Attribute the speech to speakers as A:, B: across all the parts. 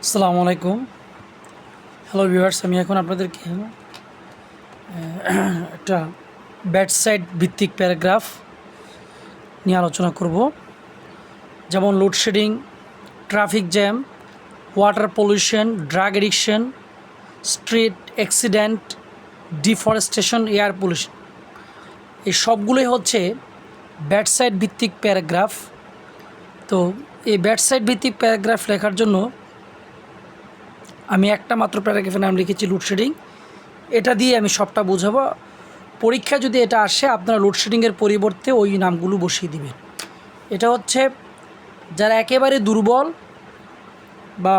A: আসসালামু আলাইকুম। Hello viewers, আমি এখন আপনাদেরকে একটা ব্যাটসাইড ভিত্তিক প্যারাগ্রাফ নিয়ে আলোচনা করব। যেমন load shedding, traffic jam, water pollution, drug addiction, street accident, deforestation, air pollution, এই সবগুলোই হচ্ছে ব্যাটসাইড ভিত্তিক প্যারাগ্রাফ। তো এই ব্যাটসাইড ভিত্তিক প্যারাগ্রাফ লেখার জন্য আমি একটা মাত্র প্যারাগ্রাফের নাম লিখেছি লোডশেডিং। এটা দিয়ে আমি সবটা বোঝাবো। পরীক্ষা যদি এটা আসে, আপনারা লোডশেডিংয়ের পরিবর্তে ওই নামগুলো বসিয়ে দিবেন। এটা হচ্ছে যারা একেবারে দুর্বল বা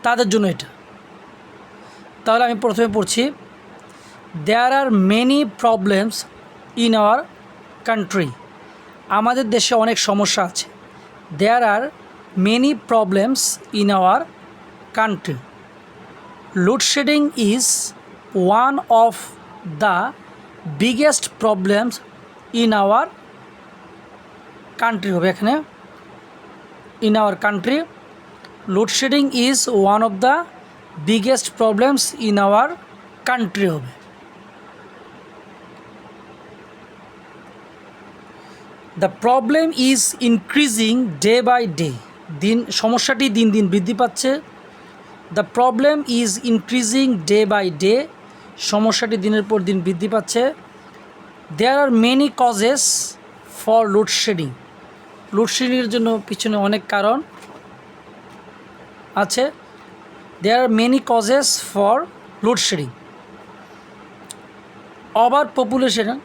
A: তাদের জন্য এটা। তাহলে আমি প্রথমে পড়ছি, there are many problems in our country. আমাদের দেশে অনেক সমস্যা আছে। There are many problems in our country. Load shedding is one of the biggest problems in our country হবে এখানে, in our country. Load shedding is one of the biggest problems in our country হবে। The problem is increasing day by day. সমস্যাটি দিন দিন বৃদ্ধি পাচ্ছে। The problem is increasing day by day. সমস্যাটি দিনের পর দিন বৃদ্ধি পাচ্ছে। There are many causes for load shedding. লোডশেডিংয়ের জন্য পিছনে অনেক কারণ আছে। There are many causes for load shedding. Over population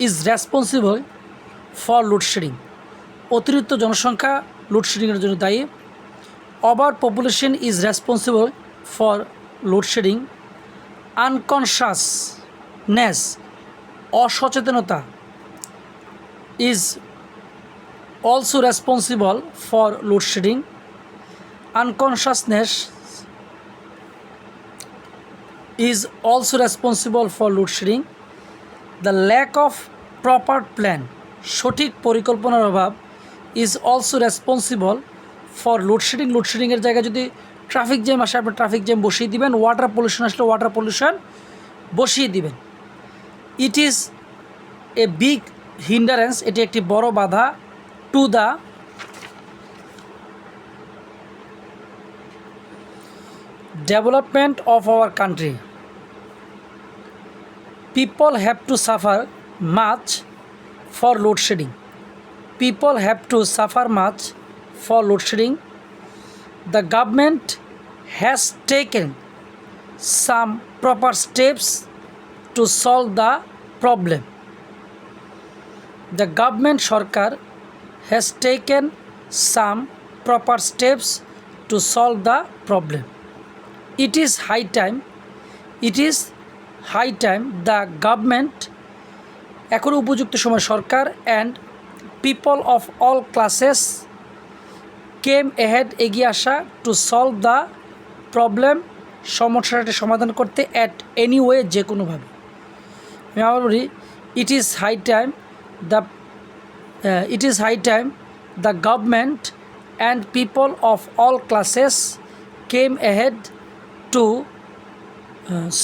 A: is responsible for load shedding. অতিরিক্ত জনসংখ্যা লোডশেডিংয়ের জন্য দায়ী। Over population is responsible for load shedding. Unconsciousness, অসচেতনতা, is also responsible for load shedding. Unconsciousness is also responsible for load shedding. The lack of proper plan, সঠিক পরিকল্পনার অভাব, is also responsible for load shedding. লোডশেডিংয়ের জায়গায় যদি ট্রাফিক জ্যাম আসে, আপনি ট্রাফিক জ্যাম বসিয়ে দিবেন। ওয়াটার পলিউশন আসলে ওয়াটার পলিউশন বসিয়ে দিবেন। ইট ইজ এ বিগ হিন্ডারেন্স, এটি একটি বড় বাধা, to the development of our country. People have to suffer much for load shedding. People have to suffer much for load shedding. The government has taken some proper steps to solve the problem. The government Sarkar has taken some proper steps to solve the problem. It is high time the government, এখন উপযুক্ত সময় সরকার and people of all classes came ahead, এগিয়ে আসা, to solve the problem, সমস্যাটি সমাধান করতে, at any way, যে কোনোভাবে। আমি আবার বলি, it is high time the government and people of all classes came ahead to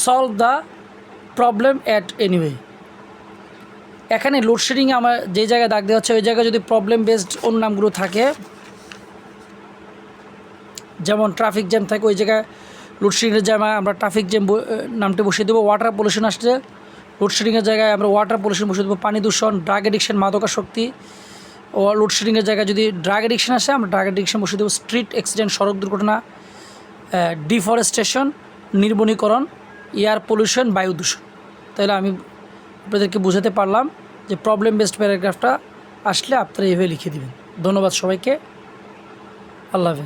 A: solve the problem at any way. এখানে লোডশেডিংয়ে আমার যে জায়গায় দাগ দেওয়া হচ্ছে, ওই জায়গায় যদি প্রবলেম বেসড অন্য নামগুলো থাকে, যেমন ট্রাফিক জ্যাম থাকে, ওই জায়গায় লোডশেডিংয়ের জায়গায় আমরা ট্রাফিক জ্যাম নামটি বসিয়ে দেবো। ওয়াটার পলিউশন আসলে লোডশেডিংয়ের জায়গায় আমরা ওয়াটার পলিউশন বসিয়ে দেবো। পানি দূষণ, ড্রাগ এডিকশন, মাদকাসক্তি, ও লোডশেডিংয়ের জায়গায় যদি ড্রাগ এডিকশন আসে, আমরা ড্রাগ এডিকশন বসিয়ে দেবো। স্ট্রিট অ্যাক্সিডেন্ট, সড়ক দুর্ঘটনা, ডিফরেস্টেশন, নির্বনীকরণ, এয়ার পলিউশন, বায়ু দূষণ। তাহলে আমি আপনাদেরকে বোঝাতে পারলাম যে প্রবলেম বেসড প্যারাগ্রাফটা আসলে আপনারা এইভাবে লিখে দেবেন। ধন্যবাদ সবাইকে। আল্লাহ হাফেজ।